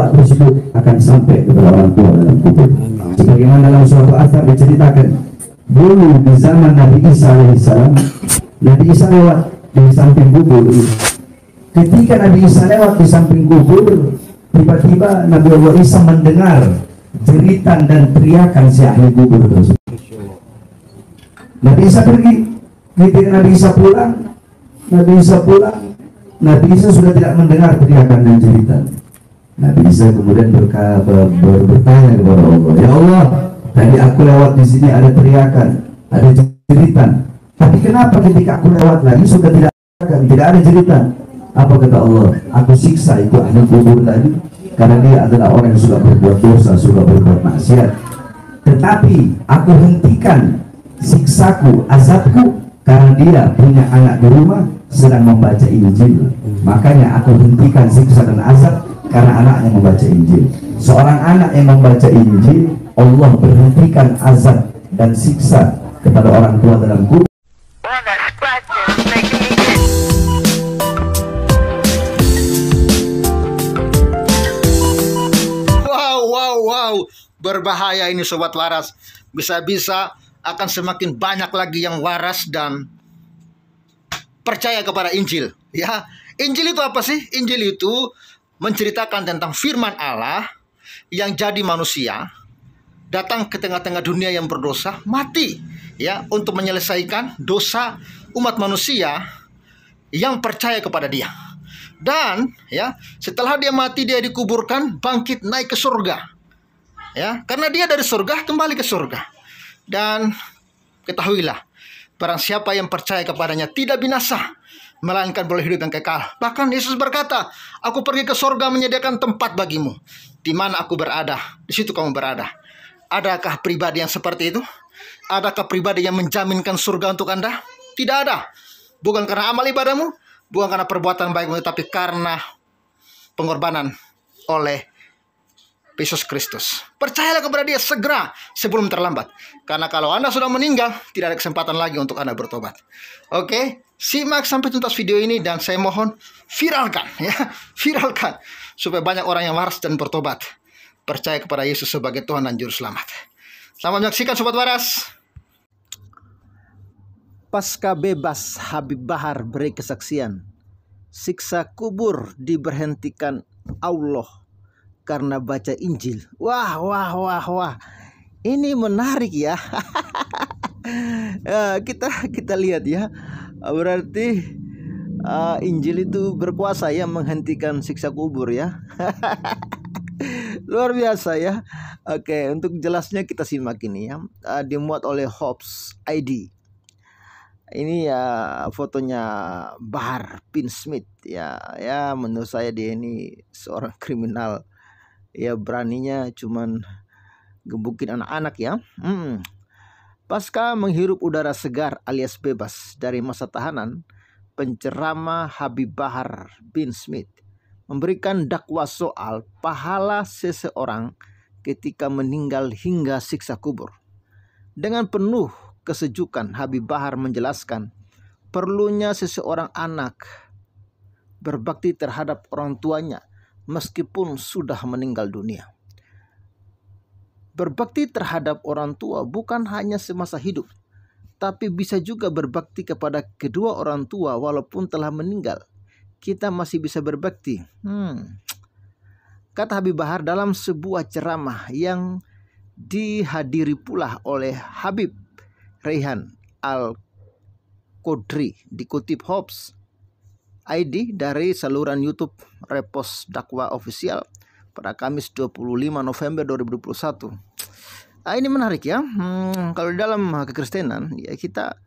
doa tersebut akan sampai kepada orang tua dalam kubur. Sebagaimana dalam suatu asar diceritakan, dulu di zaman Nabi Isa alaihissalam, Nabi Isa lewat di samping kubur. Ketika Nabi Isa lewat di samping kubur, tiba-tiba Nabi Allah Isa mendengar jeritan dan teriakan si ahli kubur tersebut. Nabi Isa pergi. Ketika Nabi Isa pulang, Nabi Isa sudah tidak mendengar teriakan dan jeritan. Nabi Isa kemudian bertanya kepada Allah, ya Allah, tadi aku lewat di sini ada teriakan, ada jeritan. Tapi kenapa ketika aku lewat lagi sudah tidak ada jeritan? Apa kata Allah? Aku siksa itu ahli kubur tadi karena dia adalah orang yang suka berbuat dosa, suka berbuat maksiat. Tetapi aku hentikan siksaku, azabku, karena dia punya anak di rumah sedang membaca Injil. Makanya aku hentikan siksa dan azab karena anaknya membaca Injil. Seorang anak yang membaca Injil, Allah berhentikan azab dan siksa kepada orang tua dalam kubur. Wow, berbahaya ini sobat waras. Bisa-bisa akan semakin banyak lagi yang waras dan percaya kepada Injil. Ya, Injil itu apa sih? Injil itu menceritakan tentang firman Allah yang jadi manusia, datang ke tengah-tengah dunia yang berdosa, mati ya untuk menyelesaikan dosa umat manusia yang percaya kepada dia. Dan ya, setelah dia mati, dia dikuburkan, bangkit naik ke surga. Ya, karena dia dari surga kembali ke surga. Dan ketahuilah, barang siapa yang percaya kepadanya tidak binasa, melainkan boleh hidup yang kekal. Bahkan Yesus berkata, aku pergi ke surga menyediakan tempat bagimu. Di mana aku berada, di situ kamu berada. Adakah pribadi yang seperti itu? Adakah pribadi yang menjaminkan surga untuk Anda? Tidak ada. Bukan karena amal ibadahmu, bukan karena perbuatan baikmu, tapi karena pengorbanan oleh Yesus Kristus. Percayalah kepada dia segera sebelum terlambat. Karena kalau Anda sudah meninggal, tidak ada kesempatan lagi untuk Anda bertobat. Oke, simak sampai tuntas video ini dan saya mohon viralkan ya, viralkan supaya banyak orang yang waras dan bertobat. Percaya kepada Yesus sebagai Tuhan dan Juru Selamat. Selamat menyaksikan sobat waras. Pasca bebas, Habib Bahar beri kesaksian. Siksa kubur diberhentikan Allah karena baca Injil. Wah. Ini menarik ya. kita lihat ya. Berarti Injil itu berkuasa ya menghentikan siksa kubur ya. Luar biasa ya. Oke, untuk jelasnya kita simak ini ya. Dimuat oleh Hobbs ID. Ini ya fotonya Bahar bin Smith ya. Ya menurut saya dia ini seorang kriminal. Ya beraninya cuman gebukin anak-anak ya. Pasca menghirup udara segar alias bebas dari masa tahanan, penceramah Habib Bahar bin Smith memberikan dakwah soal pahala seseorang ketika meninggal hingga siksa kubur. Dengan penuh kesejukan Habib Bahar menjelaskan perlunya seseorang anak berbakti terhadap orang tuanya meskipun sudah meninggal dunia. Berbakti terhadap orang tua bukan hanya semasa hidup, tapi bisa juga berbakti kepada kedua orang tua walaupun telah meninggal. Kita masih bisa berbakti. Kata Habib Bahar dalam sebuah ceramah yang dihadiri pula oleh Habib Rayhan Al-Qodri, dikutip Hobbs ID dari saluran YouTube Repost Dakwah Official pada Kamis 25 November 2021. Ini menarik ya. Kalau dalam kekristenan ya kita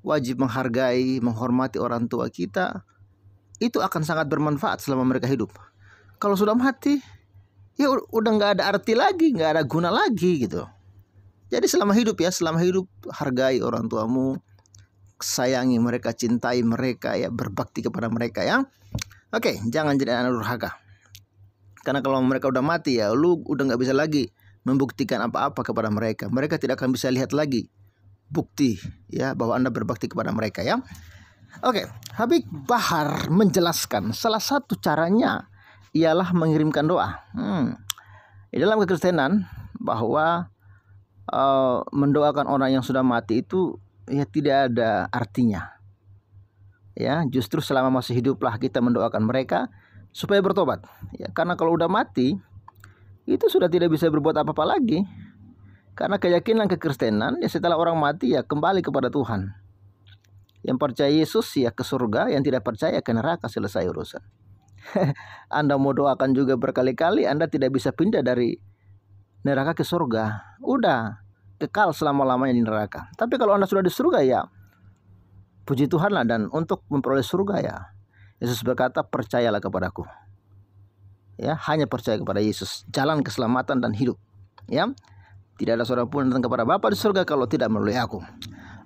wajib menghargai, menghormati orang tua kita. Itu akan sangat bermanfaat selama mereka hidup. Kalau sudah mati, ya udah nggak ada arti lagi, nggak ada guna lagi gitu. Jadi selama hidup hargai orang tuamu, sayangi mereka, cintai mereka ya, berbakti kepada mereka ya. Oke, jangan jadi anak durhaka. Karena kalau mereka udah mati ya, lu udah nggak bisa lagi membuktikan apa-apa kepada mereka. Mereka tidak akan bisa lihat lagi bukti ya bahwa Anda berbakti kepada mereka ya. Oke, Habib Bahar menjelaskan salah satu caranya ialah mengirimkan doa. Di dalam kekristenan bahwa mendoakan orang yang sudah mati itu ya tidak ada artinya. Ya, justru selama masih hiduplah kita mendoakan mereka supaya bertobat. Ya, karena kalau udah mati itu sudah tidak bisa berbuat apa-apa lagi. Karena keyakinan kekristenan ya setelah orang mati ya kembali kepada Tuhan. Yang percaya Yesus ya ke surga, yang tidak percaya ke neraka, selesai urusan. Anda mau doakan juga berkali-kali, Anda tidak bisa pindah dari neraka ke surga. Udah kekal selama-lamanya di neraka. Tapi kalau Anda sudah di surga ya puji Tuhanlah, dan untuk memperoleh surga ya Yesus berkata, percayalah kepadaku. Ya, hanya percaya kepada Yesus, jalan keselamatan dan hidup. Ya, tidak ada seorang pun datang kepada Bapa di surga kalau tidak melalui aku.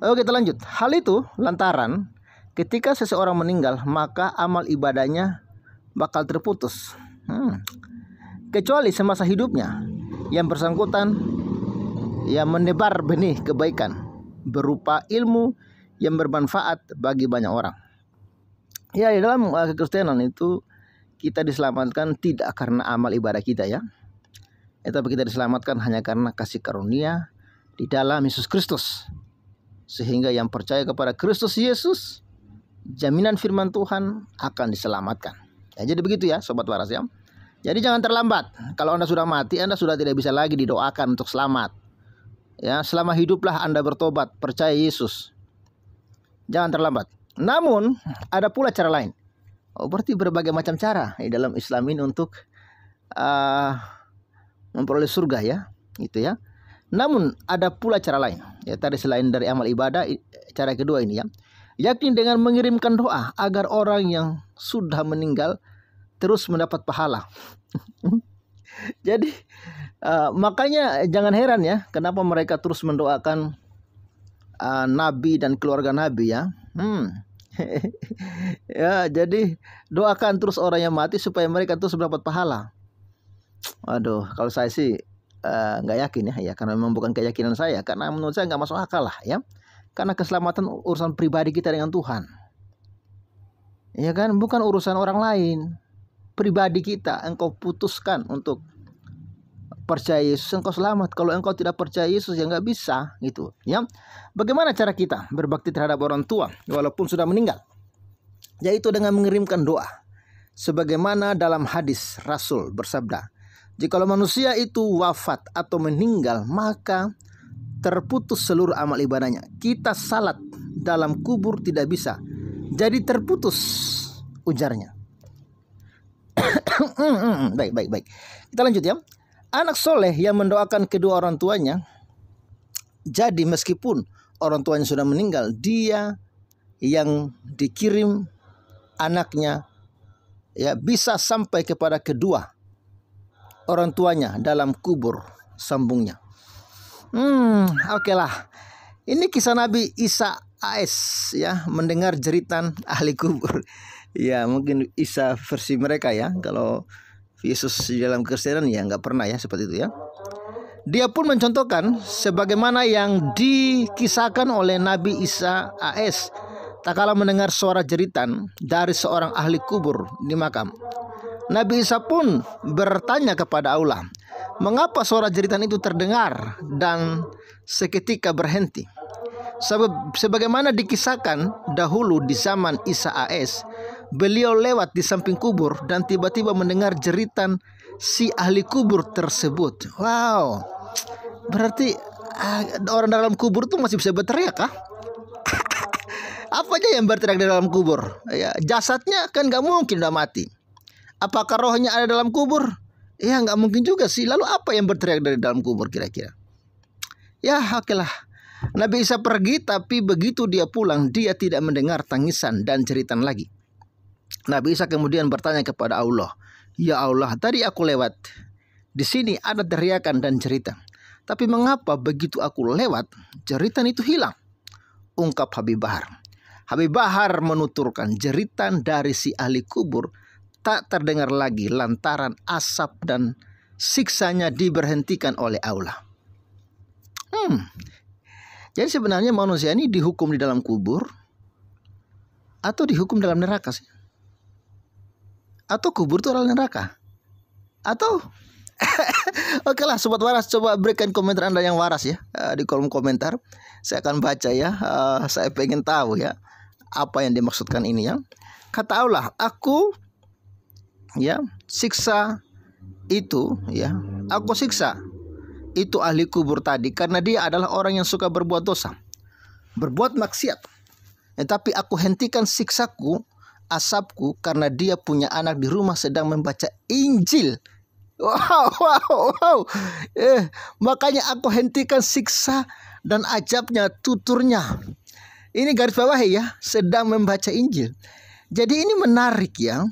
Oke, kita lanjut. Hal itu lantaran ketika seseorang meninggal maka amal ibadahnya bakal terputus. Kecuali semasa hidupnya yang bersangkutan yang menebar benih kebaikan berupa ilmu yang bermanfaat bagi banyak orang. Ya, di dalam kekristenan itu kita diselamatkan tidak karena amal ibadah kita ya. Tapi kita diselamatkan hanya karena kasih karunia di dalam Yesus Kristus. Sehingga yang percaya kepada Kristus Yesus, jaminan firman Tuhan akan diselamatkan. Ya, jadi begitu ya Sobat Waras ya. Jadi jangan terlambat. Kalau Anda sudah mati, Anda sudah tidak bisa lagi didoakan untuk selamat. Ya, selama hiduplah Anda bertobat, percaya Yesus. Jangan terlambat. Namun ada pula cara lain. Berarti berbagai macam cara di dalam Islam ini untuk memperoleh surga ya, gitu ya. Namun ada pula cara lain. Ya, tadi selain dari amal ibadah, cara kedua ini ya, yakni dengan mengirimkan doa agar orang yang sudah meninggal terus mendapat pahala. Jadi makanya jangan heran ya, kenapa mereka terus mendoakan nabi dan keluarga nabi ya. Ya, jadi doakan terus orang yang mati supaya mereka terus mendapat pahala. Aduh, kalau saya sih nggak yakin ya, karena memang bukan keyakinan saya, karena menurut saya nggak masuk akal lah ya, karena keselamatan urusan pribadi kita dengan Tuhan, ya kan, bukan urusan orang lain. Pribadi kita, engkau putuskan untuk percaya Yesus, engkau selamat. Kalau engkau tidak percaya Yesus ya nggak bisa gitu ya. Bagaimana cara kita berbakti terhadap orang tua walaupun sudah meninggal? Yaitu dengan mengirimkan doa. Sebagaimana dalam hadis Rasul bersabda, jikalau manusia itu wafat atau meninggal, maka terputus seluruh amal ibadahnya. Kita salat dalam kubur tidak bisa, jadi terputus, ujarnya. Baik. Kita lanjut ya. Anak soleh yang mendoakan kedua orang tuanya, jadi meskipun orang tuanya sudah meninggal, dia yang dikirim anaknya ya bisa sampai kepada kedua orang tuanya dalam kubur, sambungnya. Oke lah. Ini kisah Nabi Isa AS ya, mendengar jeritan ahli kubur. Ya, mungkin Isa versi mereka ya. Kalau Yesus di dalam Kristen ya nggak pernah ya seperti itu ya. Dia pun mencontohkan sebagaimana yang dikisahkan oleh Nabi Isa AS tak kala mendengar suara jeritan dari seorang ahli kubur di makam. Nabi Isa pun bertanya kepada Allah, mengapa suara jeritan itu terdengar dan seketika berhenti? Sebagaimana dikisahkan dahulu di zaman Isa AS, beliau lewat di samping kubur dan tiba-tiba mendengar jeritan si ahli kubur tersebut. Wow, berarti orang dalam kubur tuh masih bisa berteriak kah? Apa aja yang berteriak di dalam kubur? Ya, jasadnya kan nggak mungkin udah mati. Apakah rohnya ada dalam kubur? Ya nggak mungkin juga sih. Lalu apa yang berteriak dari dalam kubur kira-kira? Ya oke lah. Nabi Isa pergi, tapi begitu dia pulang, dia tidak mendengar tangisan dan jeritan lagi. Nabi Isa kemudian bertanya kepada Allah, ya Allah, tadi aku lewat, di sini ada teriakan dan jeritan. Tapi mengapa begitu aku lewat, jeritan itu hilang? Ungkap Habib Bahar. Habib Bahar menuturkan jeritan dari si ahli kubur tak terdengar lagi lantaran asap dan siksanya diberhentikan oleh Allah. Jadi sebenarnya manusia ini dihukum di dalam kubur atau dihukum dalam neraka sih? Atau kubur itu adalah neraka? Atau oke lah Sobat Waras, coba berikan komentar Anda yang waras ya, di kolom komentar. Saya akan baca ya. Saya pengen tahu ya apa yang dimaksudkan ini ya. Kata Allah, aku ya siksa itu ya, aku siksa itu ahli kubur tadi karena dia adalah orang yang suka berbuat dosa, berbuat maksiat. Tetapi aku hentikan siksaku, asapku, karena dia punya anak di rumah sedang membaca Injil. Wow. Makanya aku hentikan siksa dan ajabnya, tuturnya. Ini garis bawahi ya, sedang membaca Injil. Jadi ini menarik ya.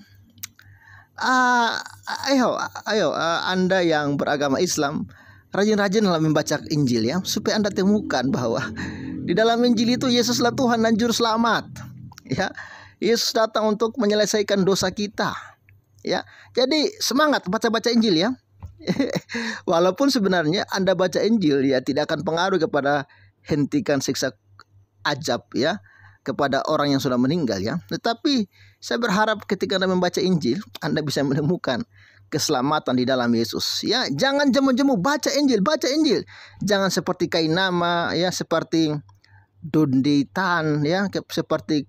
Ayo, Anda yang beragama Islam, rajin-rajinlah membaca Injil ya, supaya Anda temukan bahwa di dalam Injil itu Yesuslah Tuhan dan Juru Selamat. Ya, Yesus datang untuk menyelesaikan dosa kita. Ya, jadi semangat baca-baca Injil ya. Walaupun sebenarnya Anda baca Injil ya tidak akan pengaruh kepada hentikan siksa ajab ya kepada orang yang sudah meninggal ya. Tetapi saya berharap ketika Anda membaca Injil, Anda bisa menemukan keselamatan di dalam Yesus. Ya, jangan jemu-jemu baca Injil, baca Injil. Jangan seperti Kainama ya, seperti Dunditan ya, seperti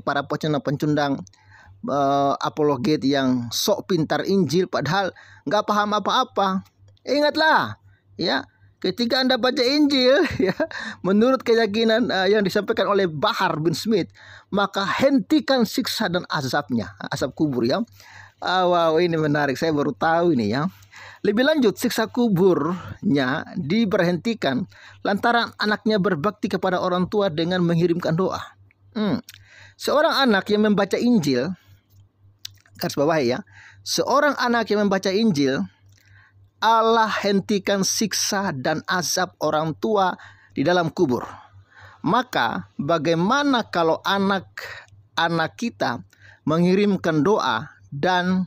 para pencundang apologet yang sok pintar Injil padahal nggak paham apa-apa. Ingatlah ya, ketika Anda baca Injil ya, menurut keyakinan yang disampaikan oleh Bahar bin Smith, maka hentikan siksa dan azabnya, azab kubur ya. Wow, ini menarik, saya baru tahu ini ya. Lebih lanjut, siksa kuburnya diberhentikan lantaran anaknya berbakti kepada orang tua dengan mengirimkan doa. Seorang anak yang membaca Injil, garis bawah ya, seorang anak yang membaca Injil, Allah hentikan siksa dan azab orang tua di dalam kubur. Maka bagaimana kalau anak-anak kita mengirimkan doa dan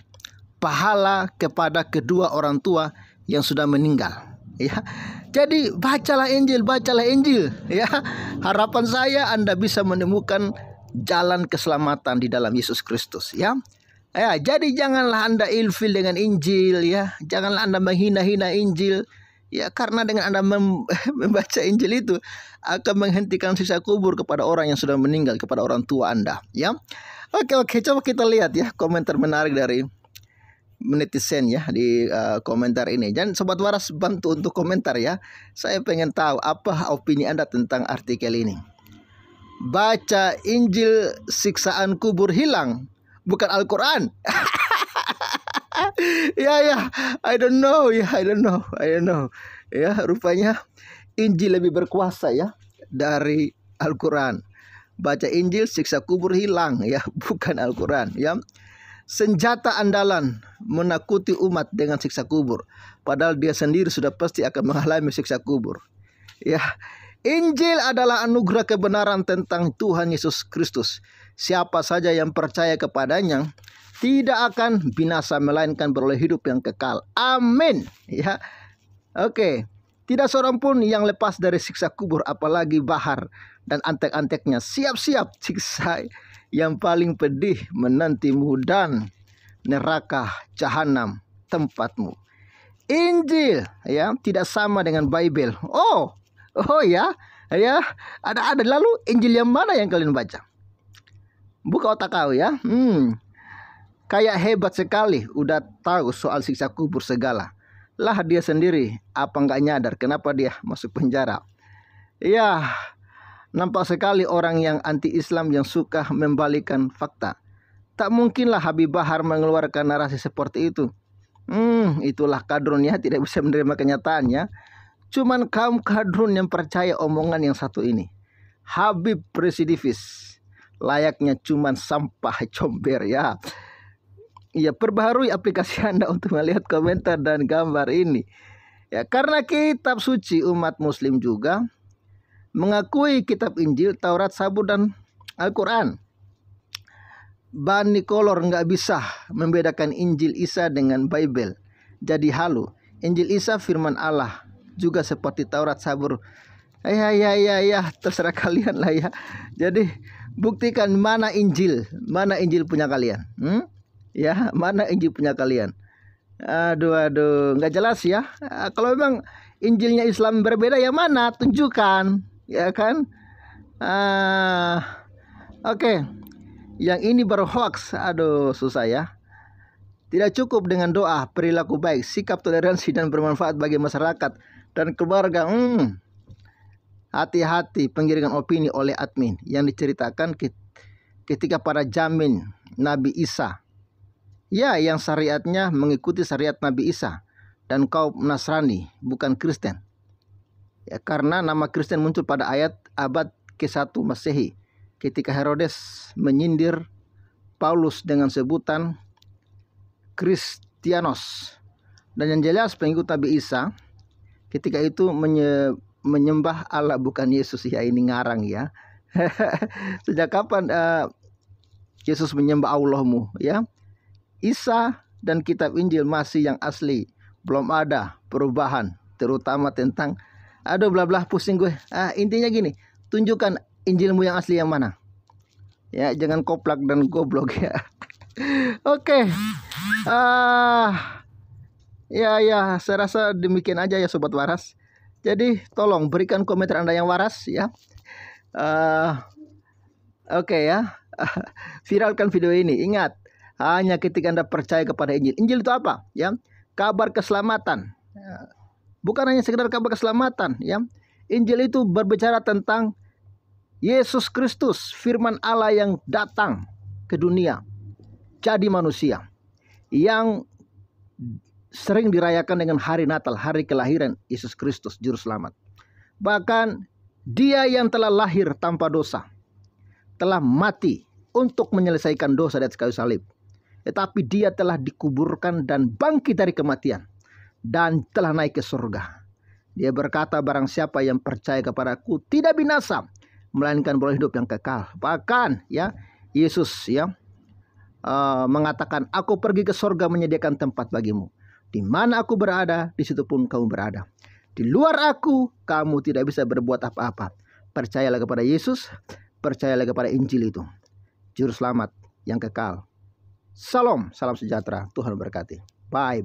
pahala kepada kedua orang tua yang sudah meninggal ya. Jadi bacalah Injil ya. Harapan saya Anda bisa menemukan jalan keselamatan di dalam Yesus Kristus ya. Ya, jadi janganlah Anda ilfil dengan Injil ya. Janganlah Anda menghina-hina Injil ya, karena dengan Anda membaca Injil itu akan menghentikan siksa kubur kepada orang yang sudah meninggal, kepada orang tua Anda ya. Oke, coba kita lihat ya komentar menarik dari netizen ya di komentar ini. Dan Sobat Waras bantu untuk komentar ya. Saya pengen tahu apa opini Anda tentang artikel ini. Baca Injil siksaan kubur hilang, bukan Al-Quran. ya, I don't know. Ya, rupanya Injil lebih berkuasa ya dari Al-Quran. Baca Injil, siksa kubur hilang ya, bukan Al-Quran ya. Senjata andalan menakuti umat dengan siksa kubur, padahal dia sendiri sudah pasti akan mengalami siksa kubur. Ya, Injil adalah anugerah kebenaran tentang Tuhan Yesus Kristus. Siapa saja yang percaya kepadanya tidak akan binasa, melainkan beroleh hidup yang kekal. Amin. Ya, oke. Tidak seorang pun yang lepas dari siksa kubur, apalagi Bahar dan antek-anteknya. Siap-siap siksa yang paling pedih menantimu dan neraka jahanam tempatmu. Injil ya tidak sama dengan Bible. Oh ya. Ada lalu Injil yang mana yang kalian baca? Buka otak kau ya. Kayak hebat sekali udah tahu soal siksa kubur segala. Lah dia sendiri apa nggak nyadar kenapa dia masuk penjara? Ya, nampak sekali orang yang anti-Islam yang suka membalikan fakta. Tak mungkinlah Habib Bahar mengeluarkan narasi seperti itu. Itulah kadrunnya, tidak bisa menerima kenyataannya. Cuman kaum kadrun yang percaya omongan yang satu ini. Habib residivis, layaknya cuman sampah comber ya. Ya, perbaharui aplikasi Anda untuk melihat komentar dan gambar ini. Ya, karena kitab suci umat muslim juga mengakui kitab Injil, Taurat, Zabur, dan Al-Quran. Bani kolor nggak bisa membedakan Injil Isa dengan Bible. Jadi halu. Injil Isa firman Allah, juga seperti Taurat, Zabur. Ya, terserah kalian lah ya. Jadi buktikan mana Injil punya kalian. Ya, mana Injil punya kalian. Aduh, nggak jelas ya. Kalau memang Injilnya Islam berbeda, yang mana? Tunjukkan, ya kan? Oke. Yang ini baru hoax. Aduh, susah ya. Tidak cukup dengan doa, perilaku baik, sikap toleransi dan bermanfaat bagi masyarakat dan keluarga. Hati-hati penggiringan opini oleh admin yang diceritakan ketika para jamin Nabi Isa. Ya, yang syariatnya mengikuti syariat Nabi Isa dan kaum Nasrani, bukan Kristen. Ya, karena nama Kristen muncul pada abad ke-1 Masehi ketika Herodes menyindir Paulus dengan sebutan Kristianos. Dan yang jelas pengikut Nabi Isa ketika itu menyembah Allah bukan Yesus. Ya, ini ngarang ya. Sejak kapan Yesus menyembah Allahmu, ya? Isa dan kitab Injil masih yang asli. Belum ada perubahan, terutama tentang bla bla, pusing gue. Intinya gini, tunjukkan Injilmu yang asli yang mana. Ya, jangan koplak dan goblok ya. Oke. Ya, saya rasa demikian aja ya Sobat Waras. Jadi tolong berikan komentar Anda yang waras ya. Oke ya. Viralkan video ini. Ingat, hanya ketika Anda percaya kepada Injil. Injil itu apa? Ya, kabar keselamatan. Bukan hanya sekedar kabar keselamatan. Ya, Injil itu berbicara tentang Yesus Kristus, firman Allah yang datang ke dunia, jadi manusia, yang sering dirayakan dengan hari Natal, hari kelahiran Yesus Kristus, Juru Selamat. Bahkan Dia yang telah lahir tanpa dosa, telah mati untuk menyelesaikan dosa di atas kayu salib. Tetapi Dia telah dikuburkan dan bangkit dari kematian dan telah naik ke surga. Dia berkata, barang siapa yang percaya kepadaku tidak binasa, melainkan boleh hidup yang kekal. Bahkan ya, Yesus ya mengatakan, aku pergi ke surga menyediakan tempat bagimu. Di mana aku berada, di situ pun kamu berada. Di luar aku, kamu tidak bisa berbuat apa-apa. Percayalah kepada Yesus, percayalah kepada Injil itu, Juru Selamat yang kekal. Salam sejahtera. Tuhan berkati. Bye.